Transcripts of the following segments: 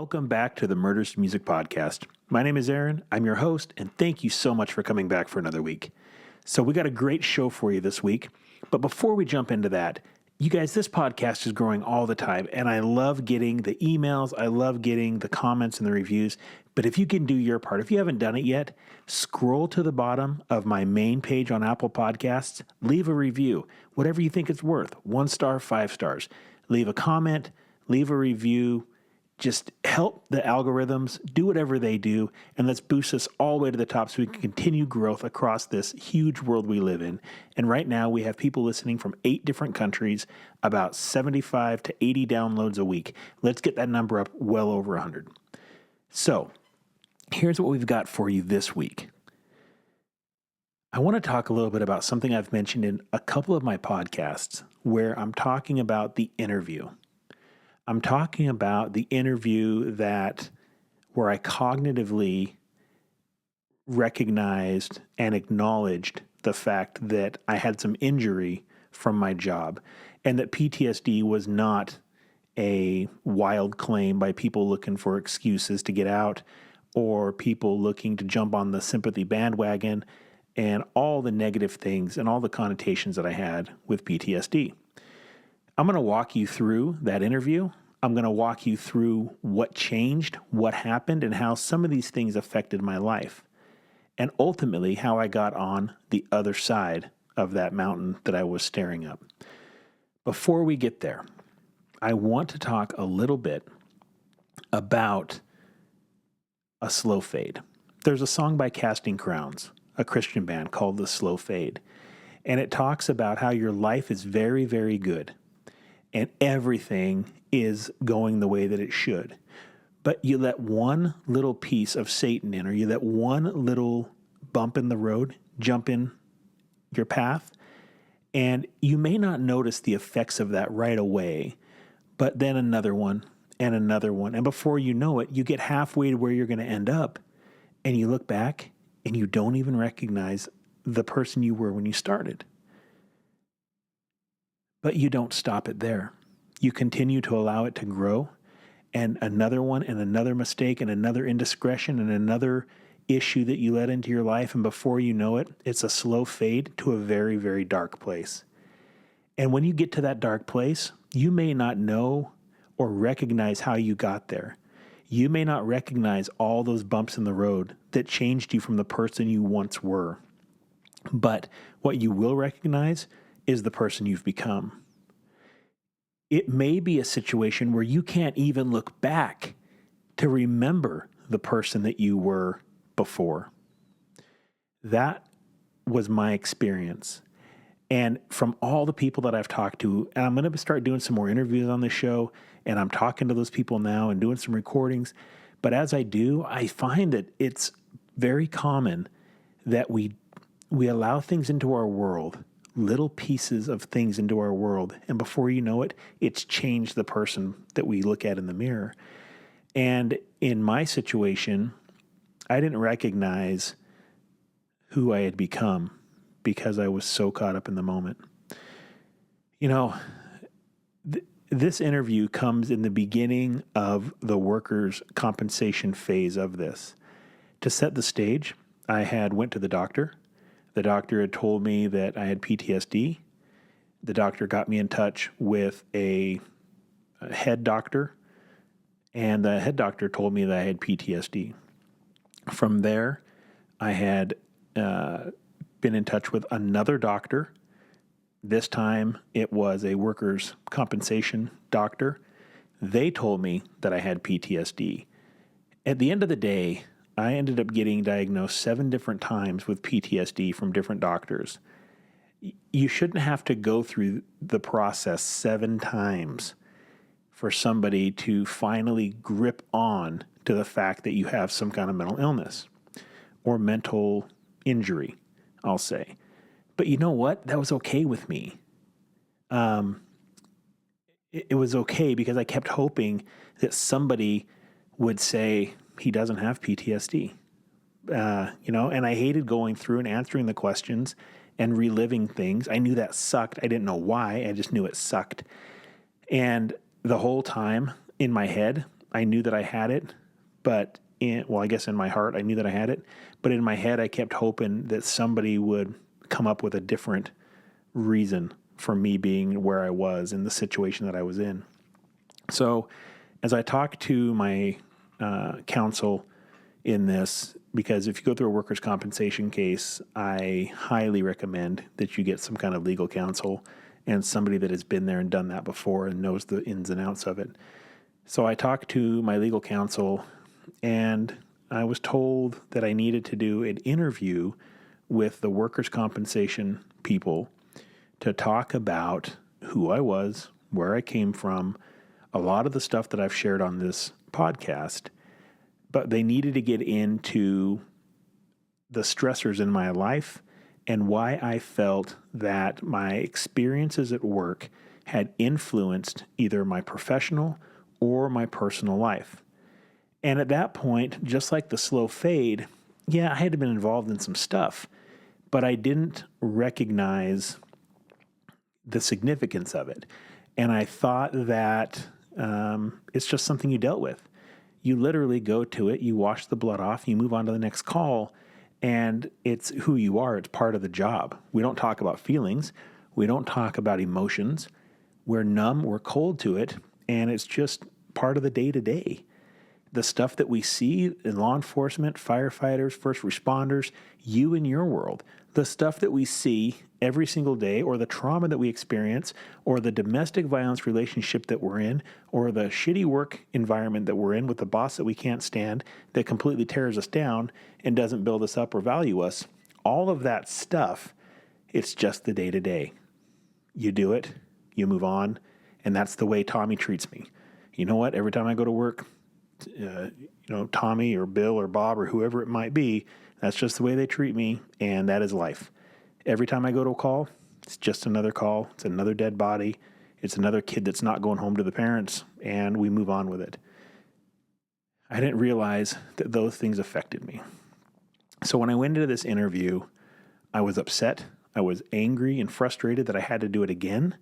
Welcome back to the Murders to Music podcast. My name is Aaron. I'm your host, and thank you so much for coming back for another week. So we got a great show for you this week, but before we jump into that, you guys, this podcast is growing all the time, and I love getting the emails, I love getting the comments and the reviews, but if you can do your part, if you haven't done it yet, scroll to the bottom of my main page on Apple Podcasts, leave a review, whatever you think it's worth, 1 star, 5 stars. Leave a comment, leave a review, just help the algorithms, do whatever they do, and let's boost us all the way to the top so we can continue growth across this huge world we live in. And right now we have people listening from 8 different countries, about 75 to 80 downloads a week. Let's get that number up well over 100. So here's what we've got for you this week. I want to talk a little bit about something I've mentioned in a couple of my podcasts where I'm talking about the interview. I'm talking about the interview where I cognitively recognized and acknowledged the fact that I had some injury from my job and that PTSD was not a wild claim by people looking for excuses to get out or people looking to jump on the sympathy bandwagon and all the negative things and all the connotations that I had with PTSD. I'm going to walk you through that interview. I'm going to walk you through what changed, what happened, and how some of these things affected my life. And ultimately, how I got on the other side of that mountain that I was staring up. Before we get there, I want to talk a little bit about a slow fade. There's a song by Casting Crowns, a Christian band, called The Slow Fade. And it talks about how your life is very, very good. And everything is going the way that it should. But you let one little piece of Satan in, or you let one little bump in the road jump in your path, and you may not notice the effects of that right away, but then another one, and another one. And before you know it, you get halfway to where you're going to end up, and you look back, and you don't even recognize the person you were when you started. But you don't stop it there. You continue to allow it to grow, and another one, and another mistake, and another indiscretion, and another issue that you let into your life, and before you know it, it's a slow fade to a very, very dark place. And when you get to that dark place, you may not know or recognize how you got there. You may not recognize all those bumps in the road that changed you from the person you once were. But what you will recognize is the person you've become. It may be a situation where you can't even look back to remember the person that you were before. That was my experience. And from all the people that I've talked to, and I'm going to start doing some more interviews on this show, and I'm talking to those people now and doing some recordings. But as I do, I find that it's very common that we allow things into our world, little pieces of things into our world, and before you know it, it's changed the person that we look at in the mirror. And in my situation, I didn't recognize who I had become because I was so caught up in the moment. You know, this interview comes in the beginning of the workers' compensation phase of this. To set the stage, I went to the doctor. The doctor had told me that I had PTSD. The doctor got me in touch with a head doctor, and the head doctor told me that I had PTSD. From there, I had been in touch with another doctor. This time, it was a workers' compensation doctor. They told me that I had PTSD. At the end of the day, I ended up getting diagnosed 7 different times with PTSD from different doctors. You shouldn't have to go through the process 7 times for somebody to finally grip on to the fact that you have some kind of mental illness or mental injury, I'll say. But you know what? That was okay with me. It was okay because I kept hoping that somebody would say, he doesn't have PTSD, and I hated going through and answering the questions and reliving things. I knew that sucked. I didn't know why. I just knew it sucked. And the whole time in my head, I knew that I had it, but I guess in my heart I knew that I had it, but in my head I kept hoping that somebody would come up with a different reason for me being where I was in the situation that I was in. So as I talked to my counsel in this, because if you go through a workers' compensation case, I highly recommend that you get some kind of legal counsel and somebody that has been there and done that before and knows the ins and outs of it. So I talked to my legal counsel, and I was told that I needed to do an interview with the workers' compensation people to talk about who I was, where I came from, a lot of the stuff that I've shared on this podcast, but they needed to get into the stressors in my life and why I felt that my experiences at work had influenced either my professional or my personal life. And at that point, just like the slow fade, yeah, I had been involved in some stuff, but I didn't recognize the significance of it. And I thought that it's just something you dealt with. You literally go to it, you wash the blood off, you move on to the next call, and it's who you are. It's part of the job. We don't talk about feelings. We don't talk about emotions. We're numb, we're cold to it, and it's just part of the day-to-day. The stuff that we see in law enforcement, firefighters, first responders, you in your world, the stuff that we see every single day, or the trauma that we experience, or the domestic violence relationship that we're in, or the shitty work environment that we're in with the boss that we can't stand, that completely tears us down and doesn't build us up or value us, all of that stuff, it's just the day-to-day. You do it, you move on, and that's the way Tommy treats me. You know what? Every time I go to work, Tommy or Bill or Bob or whoever it might be, that's just the way they treat me, and that is life. Every time I go to a call, it's just another call. It's another dead body. It's another kid that's not going home to the parents, and we move on with it. I didn't realize that those things affected me. So when I went into this interview, I was upset. I was angry and frustrated that I had to do it again.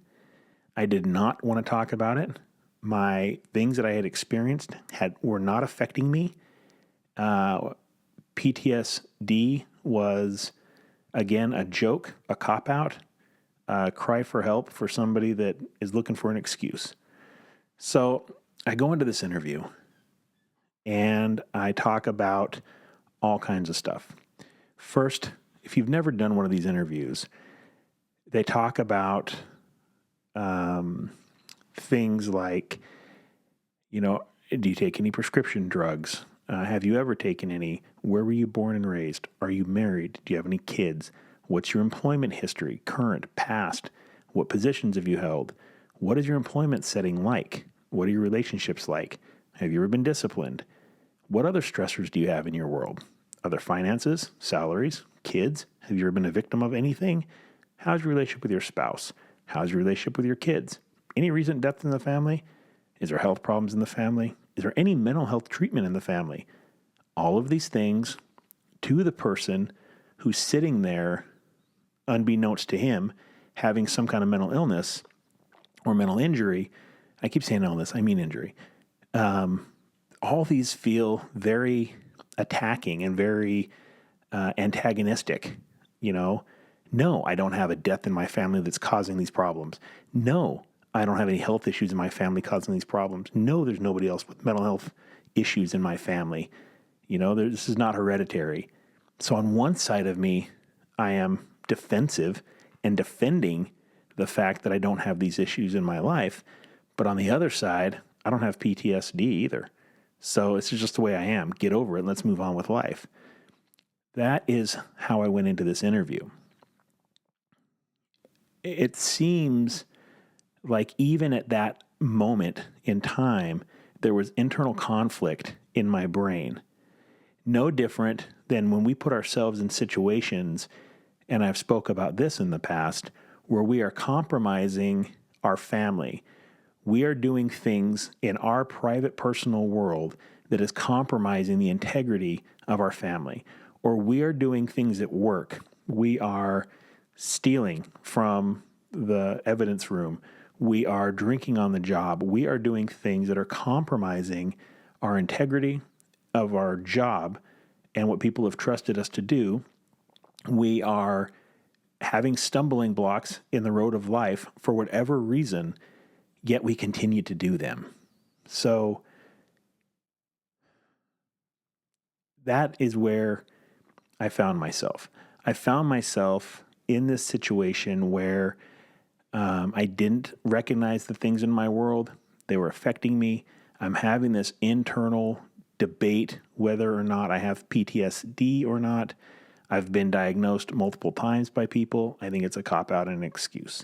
I did not want to talk about it. My things that I had experienced were not affecting me. PTSD was, again, a joke, a cop-out, a cry for help for somebody that is looking for an excuse. So I go into this interview, and I talk about all kinds of stuff. First, if you've never done one of these interviews, they talk about things like, do you take any prescription drugs? Have you ever taken any? Where were you born and raised? Are you married? Do you have any kids? What's your employment history, current, past? What positions have you held? What is your employment setting like? What are your relationships like? Have you ever been disciplined? What other stressors do you have in your world? Other finances, salaries, kids? Have you ever been a victim of anything? How's your relationship with your spouse? How's your relationship with your kids? Any recent death in the family? Is there health problems in the family? Is there any mental health treatment in the family? All of these things to the person who's sitting there, unbeknownst to him, having some kind of mental illness or mental injury. I keep saying illness, I mean injury. All these feel very attacking and very antagonistic. No, I don't have a death in my family that's causing these problems. No, I don't have any health issues in my family causing these problems. No, there's nobody else with mental health issues in my family. This is not hereditary. So on one side of me, I am defensive and defending the fact that I don't have these issues in my life. But on the other side, I don't have PTSD either. So it's just the way I am. Get over it and let's move on with life. That is how I went into this interview. It seems like even at that moment in time, there was internal conflict in my brain. No different than when we put ourselves in situations, and I've spoke about this in the past, where we are compromising our family. We are doing things in our private personal world that is compromising the integrity of our family. Or we are doing things at work. We are stealing from the evidence room. We are drinking on the job. We are doing things that are compromising our integrity, of our job, and what people have trusted us to do, we are having stumbling blocks in the road of life for whatever reason, yet we continue to do them. So that is where I found myself. I found myself in this situation where I didn't recognize the things in my world. They were affecting me. I'm having this internal debate whether or not I have PTSD or not. I've been diagnosed multiple times by people. I think it's a cop-out and an excuse.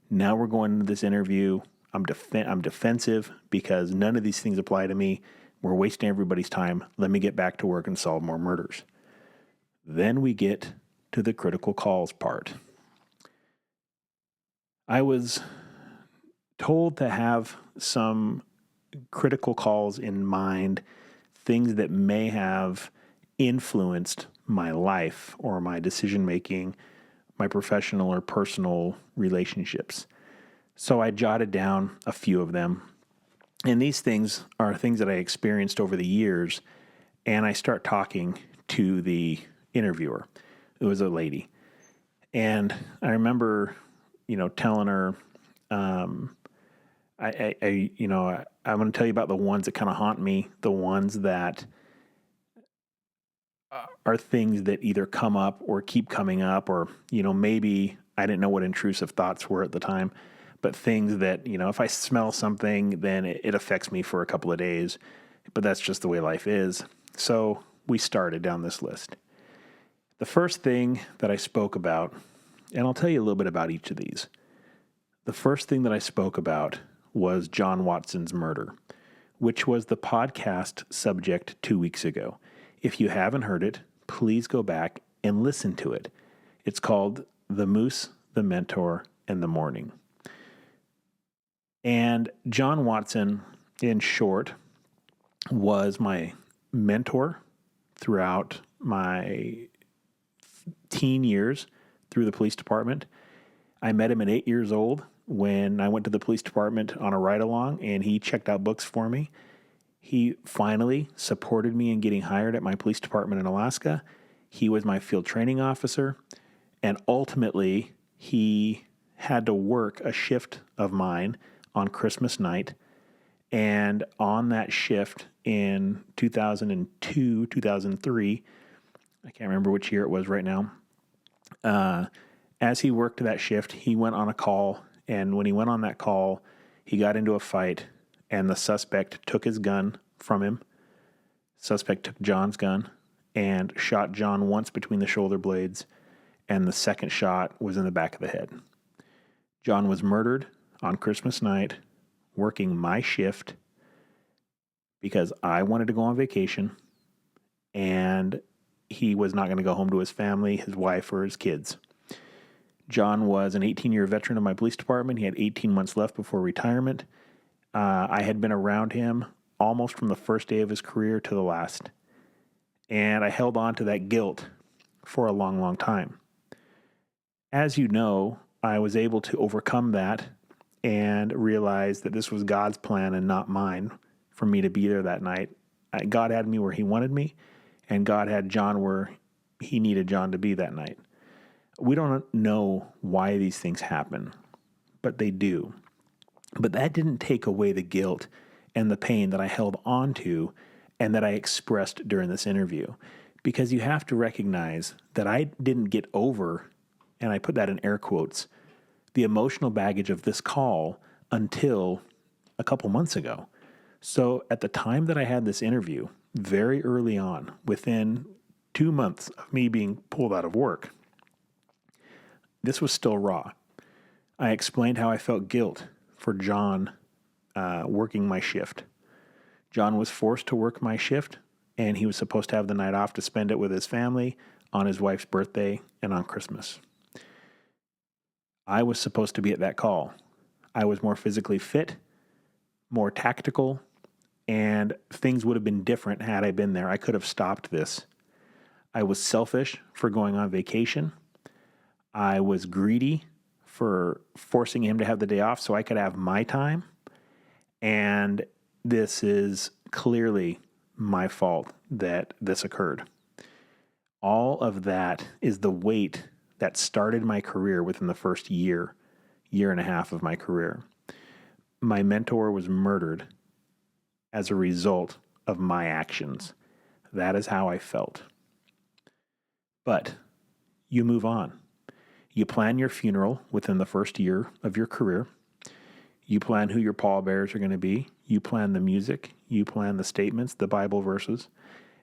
Now we're going into this interview. I'm defensive because none of these things apply to me. We're wasting everybody's time. Let me get back to work and solve more murders. Then we get to the critical calls part. I was told to have some critical calls in mind, things that may have influenced my life or my decision-making, my professional or personal relationships. So I jotted down a few of them. And these things are things that I experienced over the years. And I start talking to the interviewer. It was a lady. And I remember, telling her, I'm going to tell you about the ones that kind of haunt me, the ones that are things that either come up or keep coming up, or, maybe I didn't know what intrusive thoughts were at the time, but things that, if I smell something, then it affects me for a couple of days, but that's just the way life is. So we started down this list. The first thing that I spoke about, and I'll tell you a little bit about each of these. The first thing that I spoke about was John Watson's murder, which was the podcast subject 2 weeks ago. If you haven't heard it, please go back and listen to it. It's called The Moose, the Mentor, and the Morning. And John Watson, in short, was my mentor throughout my teen years through the police department. I met him at 8 years old when I went to the police department on a ride-along, and he checked out books for me. He finally supported me in getting hired at my police department in Alaska. He was my field training officer, and ultimately, he had to work a shift of mine on Christmas night. And on that shift in 2002, 2003, I can't remember which year it was right now, as he worked that shift, he went on a call, and when he went on that call, he got into a fight, and the suspect took his gun from him. Suspect took John's gun and shot John once between the shoulder blades, and the second shot was in the back of the head. John was murdered on Christmas night, working my shift, because I wanted to go on vacation, and he was not going to go home to his family, his wife, or his kids. John was an 18-year veteran of my police department. He had 18 months left before retirement. I had been around him almost from the first day of his career to the last. And I held on to that guilt for a long, long time. As you know, I was able to overcome that and realize that this was God's plan and not mine for me to be there that night. God had me where he wanted me, and God had John where he needed John to be that night. We don't know why these things happen, but they do. But that didn't take away the guilt and the pain that I held on to and that I expressed during this interview. Because you have to recognize that I didn't get over, and I put that in air quotes, the emotional baggage of this call until a couple months ago. So at the time that I had this interview, very early on, within 2 months of me being pulled out of work, this was still raw. I explained how I felt guilt for John working my shift. John was forced to work my shift, and he was supposed to have the night off to spend it with his family on his wife's birthday and on Christmas. I was supposed to be at that call. I was more physically fit, more tactical, and things would have been different had I been there. I could have stopped this. I was selfish for going on vacation. I was greedy for forcing him to have the day off so I could have my time. And this is clearly my fault that this occurred. All of that is the weight that started my career within the first year and a half of my career. My mentor was murdered as a result of my actions. That is how I felt. But you move on. You plan your funeral within the first year of your career. You plan who your pallbearers are going to be. You plan the music. You plan the statements, the Bible verses.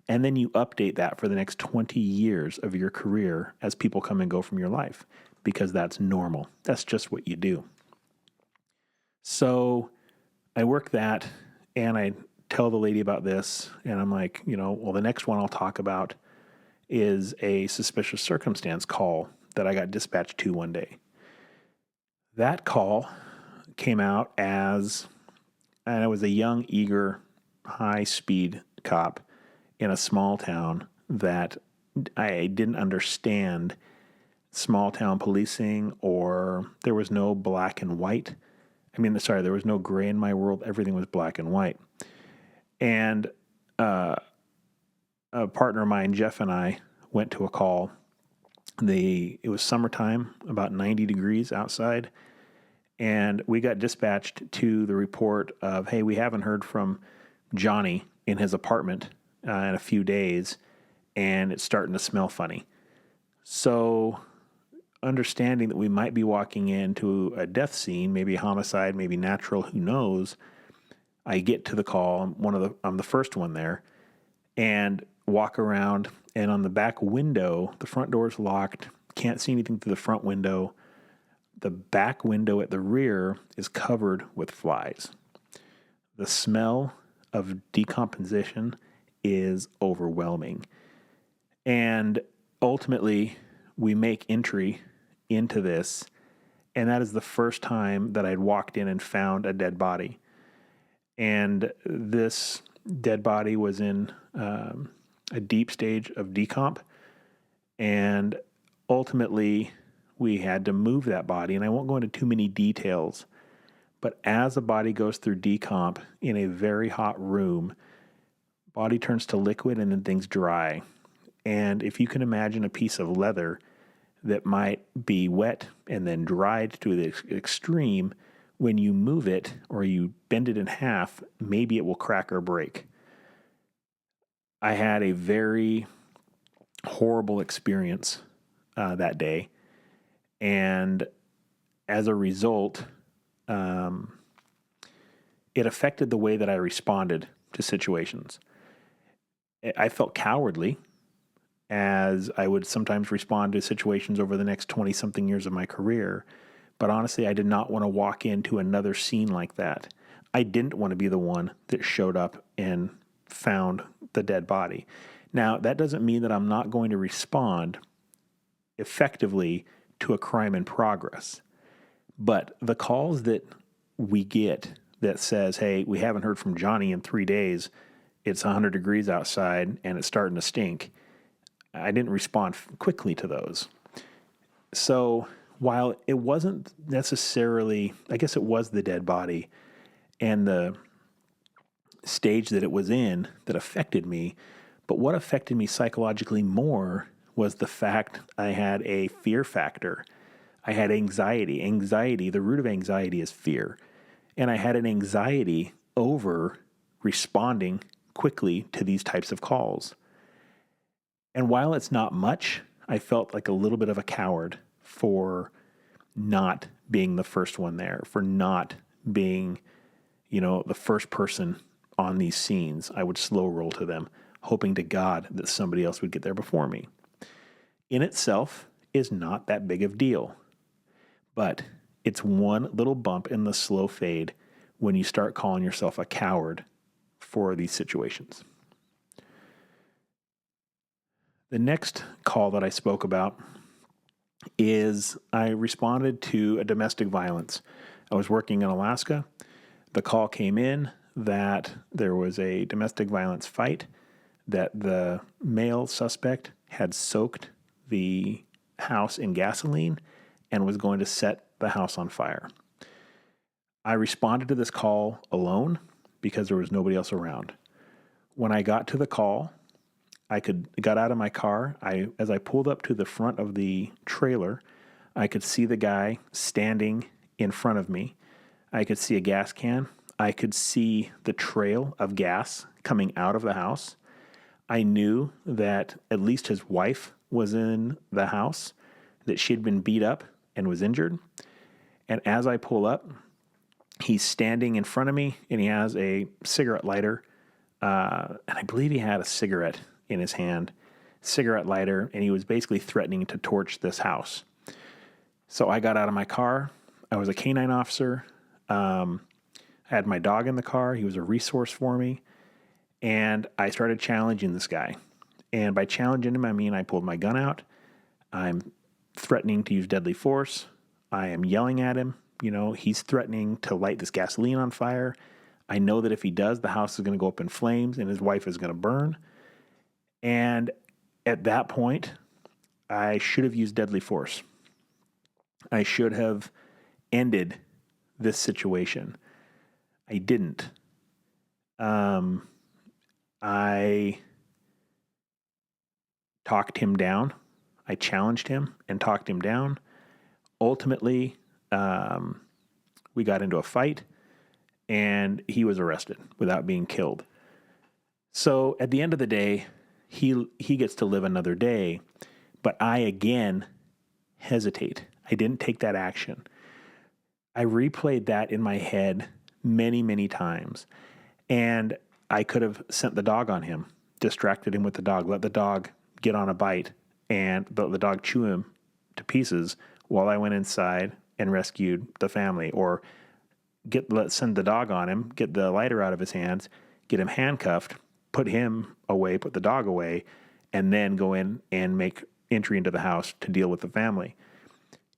And then you update that for the next 20 years of your career as people come and go from your life, because that's normal. That's just what you do. So I work that, and I tell the lady about this, and I'm like, well, the next one I'll talk about is a suspicious circumstance call that I got dispatched to one day. That call came out as, and I was a young, eager, high-speed cop in a small town that I didn't understand small town policing, or there was no black and white. There was no gray in my world. Everything was black and white. And a partner of mine, Jeff, and I went to a call. It was summertime, about 90 degrees outside, and we got dispatched to the report of, hey, we haven't heard from Johnny in his apartment in a few days, and it's starting to smell funny. So understanding that we might be walking into a death scene, maybe a homicide, maybe natural, who knows, I get to the call. I'm the first one there, and walk around, and on the back window, the front door is locked. Can't see anything through the front window. The back window at the rear is covered with flies. The smell of decomposition is overwhelming. And ultimately, we make entry into this, and that is the first time that I'd walked in and found a dead body. And this dead body was in a deep stage of decomp, and ultimately we had to move that body. And I won't go into too many details, but as a body goes through decomp in a very hot room, body turns to liquid and then things dry. And if you can imagine a piece of leather that might be wet and then dried to the extreme, when you move it or you bend it in half, maybe it will crack or break. I had a very horrible experience that day, and as a result, it affected the way that I responded to situations. I felt cowardly, as I would sometimes respond to situations over the next 20-something years of my career. But honestly, I did not want to walk into another scene like that. I didn't want to be the one that showed up and found the dead body. Now, that doesn't mean that I'm not going to respond effectively to a crime in progress. But the calls that we get that says, hey, we haven't heard from Johnny in 3 days, it's 100 degrees outside and it's starting to stink, I didn't respond quickly to those. So while it wasn't necessarily, I guess it was the dead body and the stage that it was in that affected me, but what affected me psychologically more was the fact I had a fear factor. I had anxiety. Anxiety, the root of anxiety is fear. And I had an anxiety over responding quickly to these types of calls. And while it's not much, I felt like a little bit of a coward for not being the first one there, for not being, the first person on these scenes. I would slow roll to them, hoping to God that somebody else would get there before me. In itself is not that big of a deal, but it's one little bump in the slow fade when you start calling yourself a coward for these situations. The next call that I spoke about is I responded to a domestic violence. I was working in Alaska. The call came in that there was a domestic violence fight, that the male suspect had soaked the house in gasoline and was going to set the house on fire. I responded to this call alone because there was nobody else around. When I got to the call, got out of my car. As I pulled up to the front of the trailer, I could see the guy standing in front of me. I could see a gas can. I could see the trail of gas coming out of the house. I knew that at least his wife was in the house, that she'd been beat up and was injured. And as I pull up, he's standing in front of me, and he has a cigarette lighter. And I believe he had a cigarette in his hand, cigarette lighter, and he was basically threatening to torch this house. So I got out of my car. I was a canine officer. I had my dog in the car. He was a resource for me. And I started challenging this guy. And by challenging him, I mean I pulled my gun out. I'm threatening to use deadly force. I am yelling at him. He's threatening to light this gasoline on fire. I know that if he does, the house is going to go up in flames and his wife is going to burn. And at that point, I should have used deadly force. I should have ended this situation. I didn't. I talked him down. I challenged him and talked him down. Ultimately, we got into a fight, and he was arrested without being killed. So at the end of the day, he gets to live another day, but I again hesitate. I didn't take that action. I replayed that in my head many, many times, and I could have sent the dog on him, distracted him with the dog, let the dog get on a bite, and let the dog chew him to pieces while I went inside and rescued the family, or send the dog on him, get the lighter out of his hands, get him handcuffed, put him away, put the dog away, and then go in and make entry into the house to deal with the family.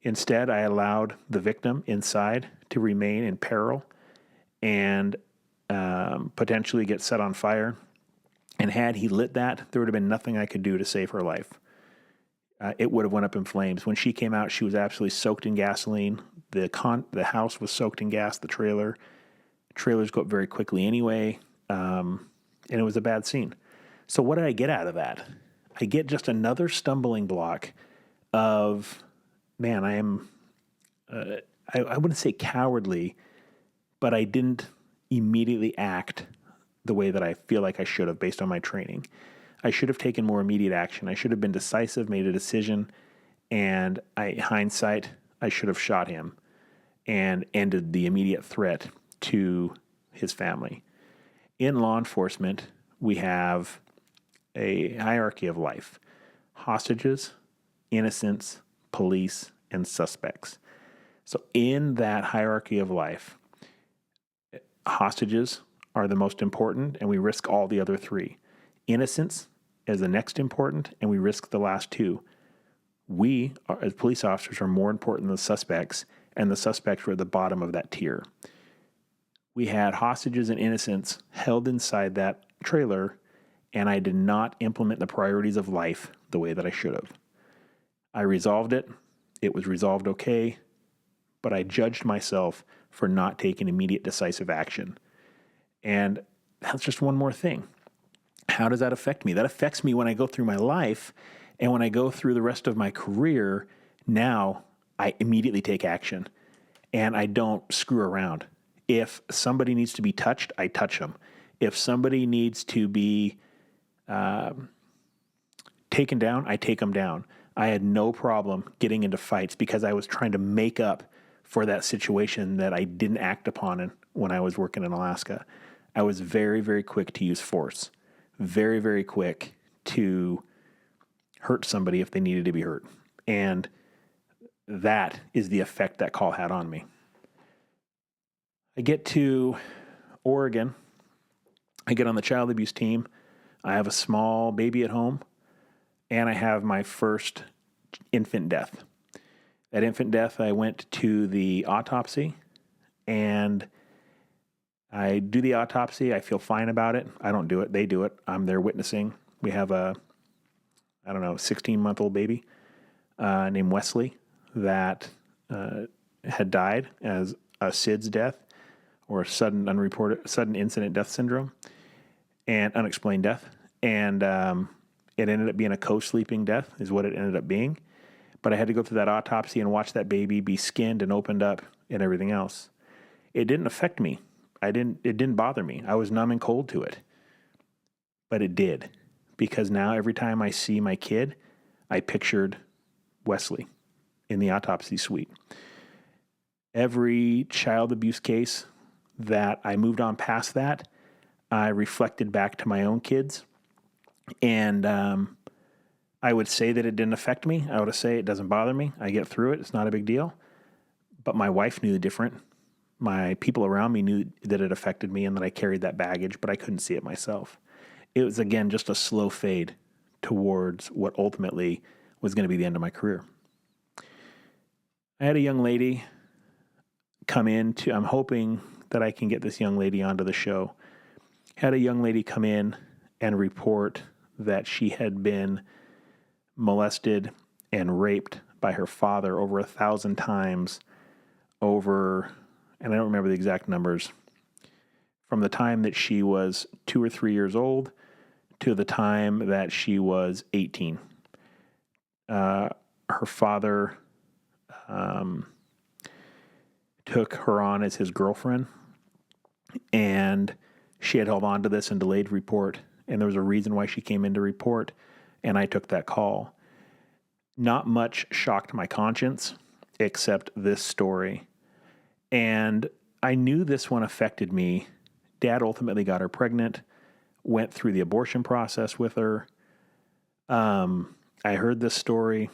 Instead, I allowed the victim inside to remain in peril and potentially get set on fire. And had he lit that, there would have been nothing I could do to save her life. It would have went up in flames. When she came out, she was absolutely soaked in gasoline. The house was soaked in gas, the trailer. Trailers go up very quickly anyway, and it was a bad scene. So what did I get out of that? I get just another stumbling block of, man, I am, I wouldn't say cowardly, but I didn't immediately act the way that I feel like I should have based on my training. I should have taken more immediate action. I should have been decisive, made a decision, and hindsight, I should have shot him and ended the immediate threat to his family. In law enforcement, we have a hierarchy of life: hostages, innocents, police, and suspects. So in that hierarchy of life, hostages are the most important, and we risk all the other three. Innocents is the next important, and we risk the last two. We, as police officers, are more important than the suspects, and the suspects were at the bottom of that tier. We had hostages and innocents held inside that trailer, and I did not implement the priorities of life the way that I should have. I resolved it. It was resolved okay, but I judged myself for not taking immediate decisive action. And that's just one more thing. How does that affect me? That affects me when I go through my life, and when I go through the rest of my career. Now I immediately take action, and I don't screw around. If somebody needs to be touched, I touch them. If somebody needs to be taken down, I take them down. I had no problem getting into fights because I was trying to make up for that situation that I didn't act upon when I was working in Alaska. I was very, very quick to use force. Very, very quick to hurt somebody if they needed to be hurt. And that is the effect that call had on me. I get to Oregon. I get on the child abuse team. I have a small baby at home, and I have my first infant death. That infant death, I went to the autopsy, and I do the autopsy. I feel fine about it. I don't do it. They do it. I'm there witnessing. We have a 16-month-old baby named Wesley that had died as a SIDS death, or sudden incident death syndrome. and unexplained death. And it ended up being a co-sleeping death is what it ended up being. But I had to go through that autopsy and watch that baby be skinned and opened up and everything else. It didn't affect me. It didn't bother me. I was numb and cold to it. But it did. Because now every time I see my kid, I pictured Wesley in the autopsy suite. Every child abuse case that I moved on past that, I reflected back to my own kids. And I would say that it didn't affect me. I would say it doesn't bother me. I get through it. It's not a big deal. But my wife knew different. My people around me knew that it affected me and that I carried that baggage, but I couldn't see it myself. It was, again, just a slow fade towards what ultimately was going to be the end of my career. I had a young lady come in I'm hoping that I can get this young lady onto the show. Had a young lady come in and report that she had been molested and raped by her father over 1,000 times over, and I don't remember the exact numbers, from the time that she was 2 or 3 years old to the time that she was 18. Her father took her on as his girlfriend, and she had held on to this and delayed report, and there was a reason why she came in to report, and I took that call. Not much shocked my conscience, except this story. And I knew this one affected me. Dad ultimately got her pregnant, went through the abortion process with her. I heard this story.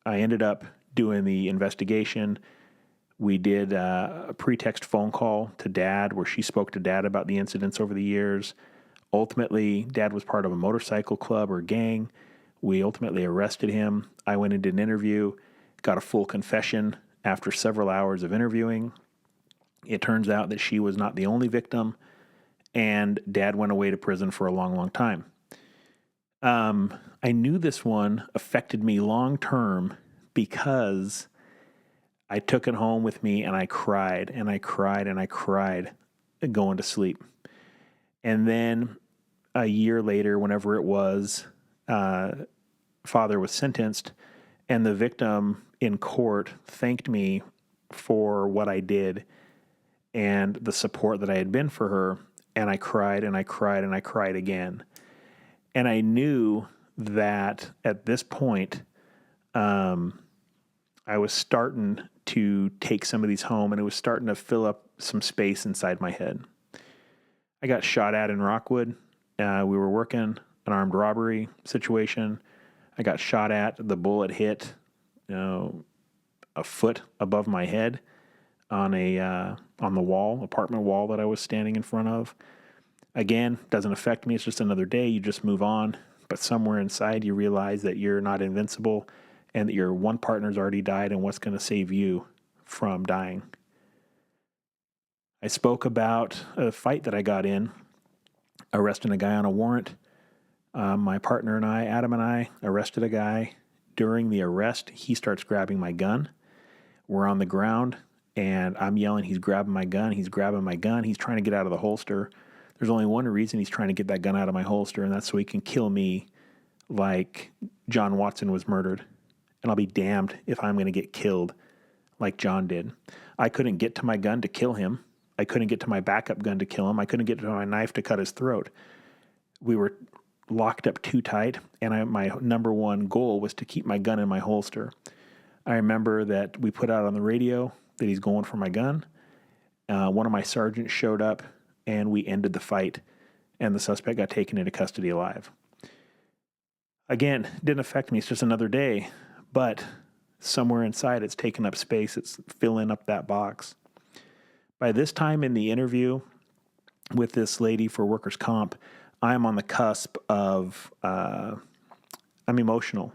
I ended up doing the investigation. We did a pretext phone call to Dad where she spoke to Dad about the incidents over the years. Ultimately, Dad was part of a motorcycle club or gang. We ultimately arrested him. I went and did an interview, got a full confession after several hours of interviewing. It turns out that she was not the only victim, and Dad went away to prison for a long, long time. I knew this one affected me long term because I took it home with me and I cried and I cried and I cried going to sleep. And then a year later, whenever it was, father was sentenced, and the victim in court thanked me for what I did and the support that I had been for her. And I cried and I cried and I cried again. And I knew that at this point, I was starting to take some of these home, and it was starting to fill up some space inside my head. I got shot at in Rockwood. We were working an armed robbery situation. I got shot at. The bullet hit, a foot above my head on the apartment wall that I was standing in front of. Again, doesn't affect me. It's just another day. You just move on. But somewhere inside, you realize that you're not invincible and that your one partner's already died, and what's going to save you from dying. I spoke about a fight that I got in, arresting a guy on a warrant. My partner and I, Adam and I, arrested a guy. During the arrest, he starts grabbing my gun. We're on the ground, and I'm yelling, he's grabbing my gun, he's grabbing my gun. He's trying to get out of the holster. There's only one reason he's trying to get that gun out of my holster, and that's so he can kill me like John Watson was murdered. And I'll be damned if I'm going to get killed like John did. I couldn't get to my gun to kill him. I couldn't get to my backup gun to kill him. I couldn't get to my knife to cut his throat. We were locked up too tight, and my number one goal was to keep my gun in my holster. I remember that we put out on the radio that he's going for my gun. One of my sergeants showed up, and we ended the fight, and the suspect got taken into custody alive. Again, didn't affect me. It's just another day, but somewhere inside it's taken up space. It's filling up that box. By this time in the interview with this lady for workers' comp, I'm on the cusp of, I'm emotional.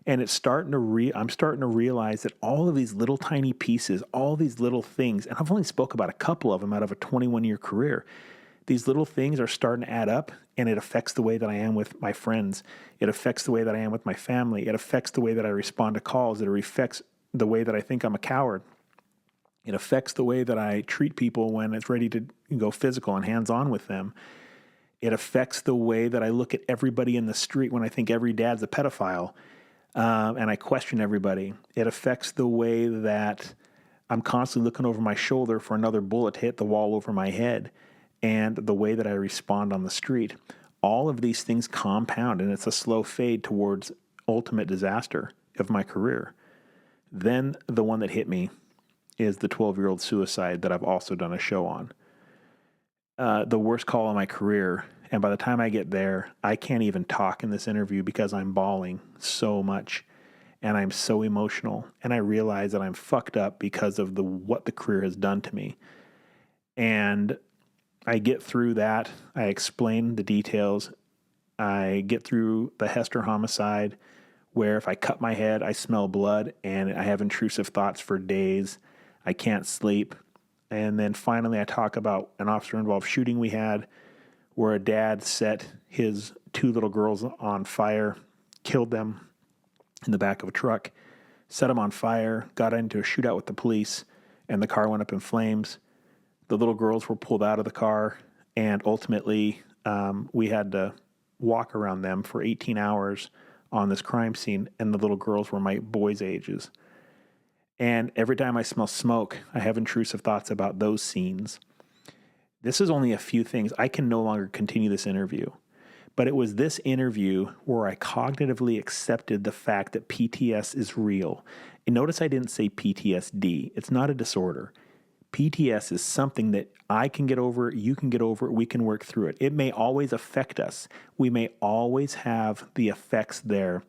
And I'm starting to realize that all of these little tiny pieces, all these little things, and I've only spoke about a couple of them out of a 21-year career. These little things are starting to add up, and it affects the way that I am with my friends. It affects the way that I am with my family. It affects the way that I respond to calls. It affects the way that I think I'm a coward. It affects the way that I treat people when it's ready to go physical and hands-on with them. It affects the way that I look at everybody in the street when I think every dad's a pedophile, and I question everybody. It affects the way that I'm constantly looking over my shoulder for another bullet to hit the wall over my head, and the way that I respond on the street. All of these things compound, and it's a slow fade towards ultimate disaster of my career. Then the one that hit me is the 12-year-old suicide that I've also done a show on. The worst call of my career. And by the time I get there, I can't even talk in this interview because I'm bawling so much and I'm so emotional. And I realize that I'm fucked up because of what the career has done to me. And I get through that. I explain the details. I get through the Hester homicide, where if I cut my head, I smell blood and I have intrusive thoughts for days. I can't sleep. And then finally I talk about an officer-involved shooting we had where a dad set his 2 little girls on fire, killed them in the back of a truck, set them on fire, got into a shootout with the police, and the car went up in flames. The little girls were pulled out of the car, and ultimately we had to walk around them for 18 hours on this crime scene, and the little girls were my boys' ages. And every time I smell smoke, I have intrusive thoughts about those scenes. This is only a few things. I can no longer continue this interview. But it was this interview where I cognitively accepted the fact that PTS is real. And notice I didn't say PTSD. It's not a disorder. PTS is something that I can get over, you can get over, we can work through it. It may always affect us. We may always have the effects there,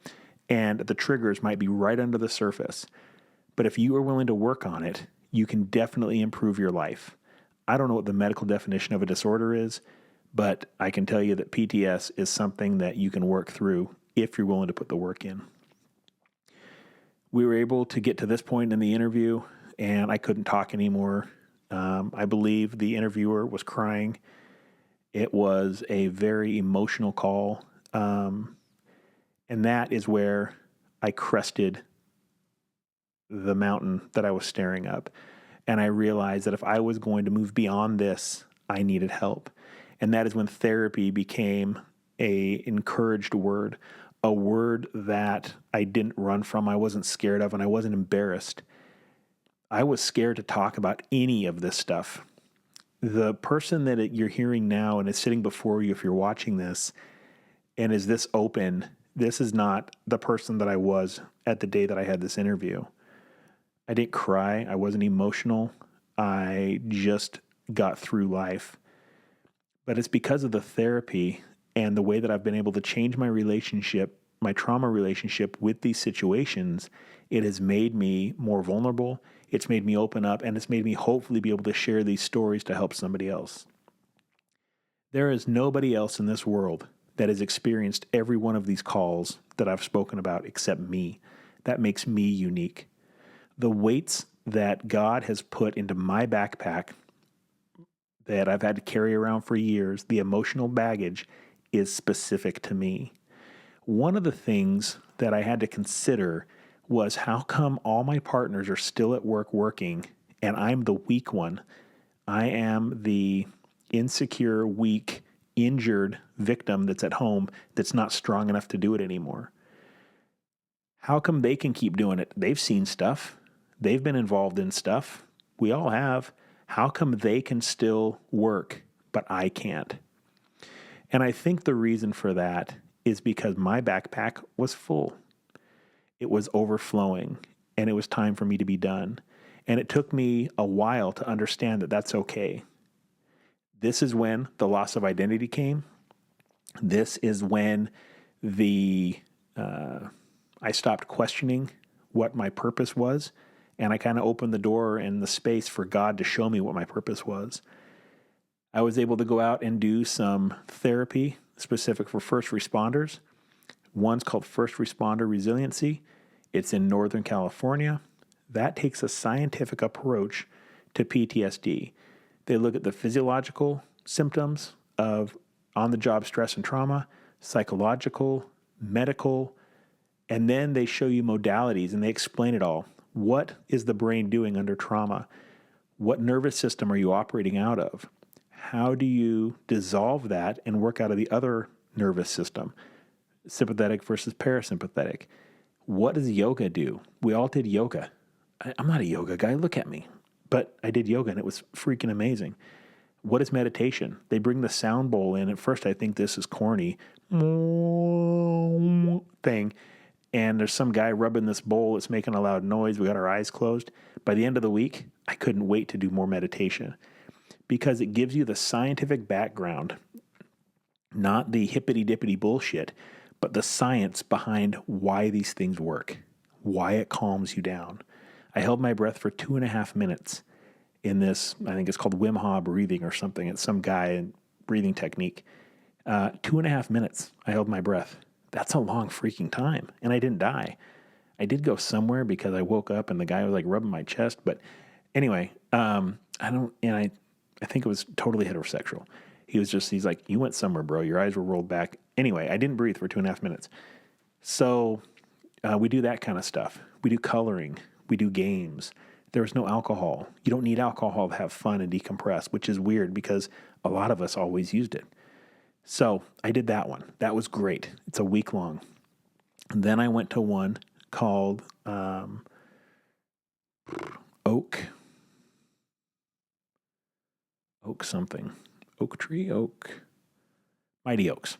and the triggers might be right under the surface. But if you are willing to work on it, you can definitely improve your life. I don't know what the medical definition of a disorder is, but I can tell you that PTS is something that you can work through if you're willing to put the work in. We were able to get to this point in the interview, and I couldn't talk anymore. I believe the interviewer was crying. It was a very emotional call, and that is where I crested the mountain that I was staring up. And I realized that if I was going to move beyond this, I needed help. And that is when therapy became an encouraged word, a word that I didn't run from, I wasn't scared of, and I wasn't embarrassed. I was scared to talk about any of this stuff. The person that you're hearing now and is sitting before you, if you're watching this, and is this open, this is not the person that I was at the day that I had this interview. I didn't cry. I wasn't emotional. I just got through life. But it's because of the therapy and the way that I've been able to change my relationship, my trauma relationship with these situations. It has made me more vulnerable. It's made me open up, and it's made me hopefully be able to share these stories to help somebody else. There is nobody else in this world that has experienced every one of these calls that I've spoken about except me. That makes me unique. The weights that God has put into my backpack that I've had to carry around for years, the emotional baggage, is specific to me. One of the things that I had to consider was how come all my partners are still at work working and I'm the weak one? I am the insecure, weak, injured victim that's at home that's not strong enough to do it anymore. How come they can keep doing it? They've seen stuff. They've been involved in stuff. We all have. How come they can still work, but I can't? And I think the reason for that is because my backpack was full. It was overflowing, and it was time for me to be done. And it took me a while to understand that that's okay. This is when the loss of identity came. This is when I stopped questioning what my purpose was. And I kind of opened the door and the space for God to show me what my purpose was. I was able to go out and do some therapy specific for first responders. One's called First Responder Resiliency. It's in Northern California. That takes a scientific approach to PTSD. They look at the physiological symptoms of on-the-job stress and trauma, psychological, medical, and then they show you modalities and they explain it all. What is the brain doing under trauma? What nervous system are you operating out of? how do you dissolve that and work out of the other nervous system? Sympathetic versus parasympathetic. What does yoga do? We all did yoga. I'm not a yoga guy. Look at me. But I did yoga and it was freaking amazing. What is meditation? They bring the sound bowl in. At first, I think this is corny thing. And there's some guy rubbing this bowl. It's making a loud noise. We got our eyes closed. By the end of the week, I couldn't wait to do more meditation because it gives you the scientific background, not the hippity-dippity bullshit, but the science behind why these things work, why it calms you down. I held my breath for 2.5 minutes in this, I think it's called Wim Hof breathing or something. It's some guy in breathing technique. 2.5 minutes, I held my breath. That's a long freaking time. And I didn't die. I did go somewhere because I woke up and the guy was like rubbing my chest. But anyway, I think it was totally heterosexual. He's like, you went somewhere, bro. Your eyes were rolled back. Anyway, I didn't breathe for 2.5 minutes. So we do that kind of stuff. We do coloring. We do games. There was no alcohol. You don't need alcohol to have fun and decompress, which is weird because a lot of us always used it. So I did that one. That was great. It's a week long. And then I went to one called Oak Mighty Oaks.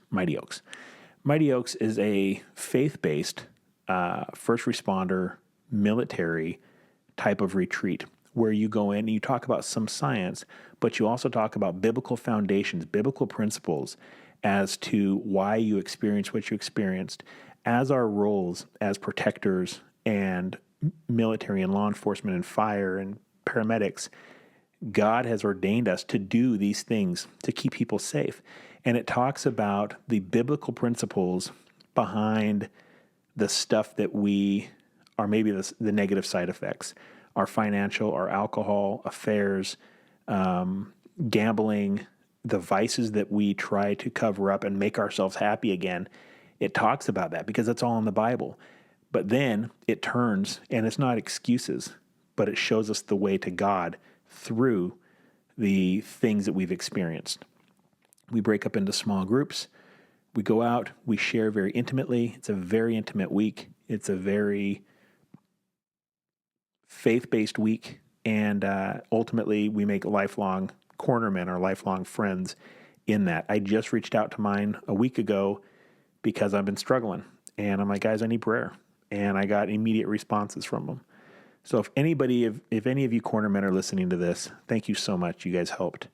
Mighty Oaks is a faith-based first responder military type of retreat where you go in and you talk about some science, but you also talk about biblical foundations, biblical principles as to why you experienced what you experienced, as our roles as protectors and military and law enforcement and fire and paramedics. God has ordained us to do these things to keep people safe. And it talks about the biblical principles behind the stuff that we are, maybe the negative side effects, our financial, our alcohol, affairs, gambling, the vices that we try to cover up and make ourselves happy again. It talks about that because it's all in the Bible. But then it turns, and it's not excuses, but it shows us the way to God through the things that we've experienced. We break up into small groups. We go out. We share very intimately. It's a very intimate week. It's a very faith-based week. And ultimately, we make lifelong cornermen or lifelong friends in that. I just reached out to mine a week ago because I've been struggling. And I'm like, guys, I need prayer. And I got immediate responses from them. So if any of you cornermen are listening to this, thank you so much. You guys helped.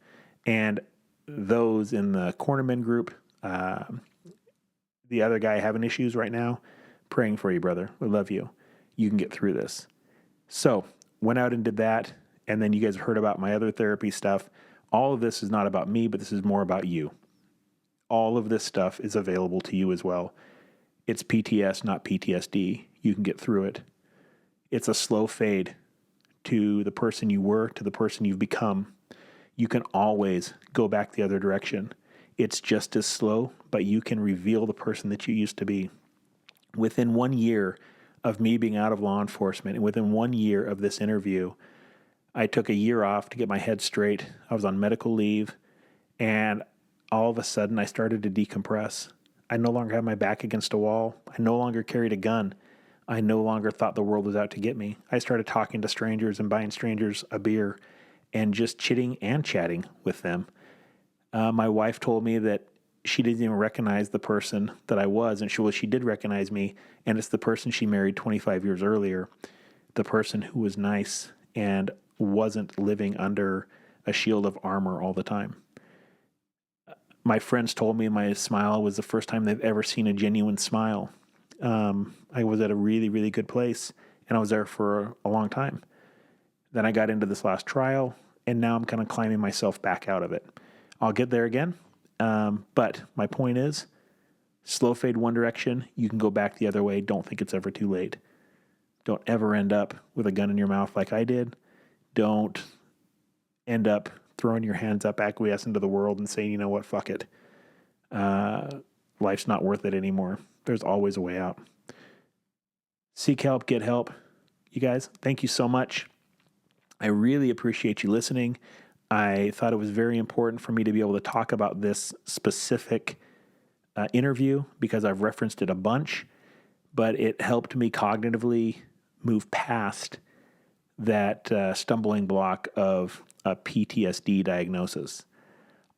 And those in the cornermen group, the other guy having issues right now, praying for you, brother. We love you. You can get through this. So went out and did that. And then you guys have heard about my other therapy stuff. All of this is not about me, but this is more about you. All of this stuff is available to you as well. It's PTS, not PTSD. You can get through it. It's a slow fade to the person you were, to the person you've become. You can always go back the other direction. It's just as slow, but you can reveal the person that you used to be. Within 1 year of me being out of law enforcement, and within 1 year of this interview, I took a year off to get my head straight. I was on medical leave, and all of a sudden I started to decompress. I no longer had my back against a wall. I no longer carried a gun. I no longer thought the world was out to get me. I started talking to strangers and buying strangers a beer and just chitting and chatting with them. My wife told me that she didn't even recognize the person that I was, and she did recognize me, and it's the person she married 25 years earlier, the person who was nice and wasn't living under a shield of armor all the time. My friends told me my smile was the first time they've ever seen a genuine smile. I was at a really, really good place, and I was there for a long time. Then I got into this last trial, and now I'm kind of climbing myself back out of it. I'll get there again, but my point is, slow fade one direction, you can go back the other way. Don't think it's ever too late. Don't ever end up with a gun in your mouth like I did. Don't end up throwing your hands up, acquiescing to the world and saying, you know what, fuck it. Life's not worth it anymore. There's always a way out. Seek help, get help. You guys, thank you so much. I really appreciate you listening. I thought it was very important for me to be able to talk about this specific interview because I've referenced it a bunch, but it helped me cognitively move past that stumbling block of a PTSD diagnosis.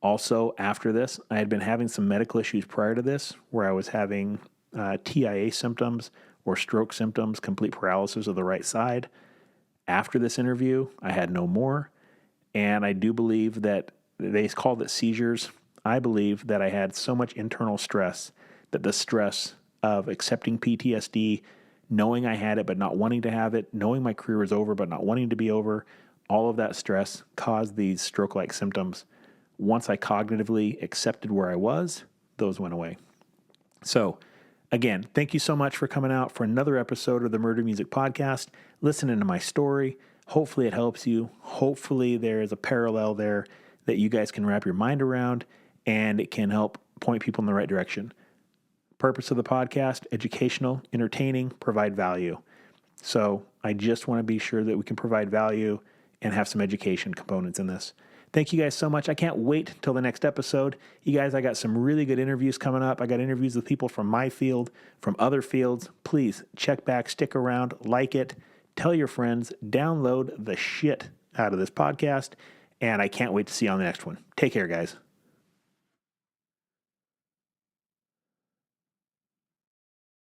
Also, after this, I had been having some medical issues prior to this where I was having TIA symptoms or stroke symptoms, complete paralysis of the right side. After this interview, I had no more. And I do believe that they called it seizures. I believe that I had so much internal stress that the stress of accepting PTSD, knowing I had it but not wanting to have it, knowing my career was over but not wanting to be over, all of that stress caused these stroke-like symptoms. Once I cognitively accepted where I was, those went away. So, again, thank you so much for coming out for another episode of the Murder Music Podcast, listening to my story. Hopefully it helps you. Hopefully there is a parallel there that you guys can wrap your mind around, and it can help point people in the right direction. Purpose of the podcast, educational, entertaining, provide value. So I just want to be sure that we can provide value and have some education components in this. Thank you guys so much. I can't wait till the next episode. You guys, I got some really good interviews coming up. I got interviews with people from my field, from other fields. Please check back, stick around, like it, tell your friends, download the shit out of this podcast, and I can't wait to see you on the next one. Take care, guys.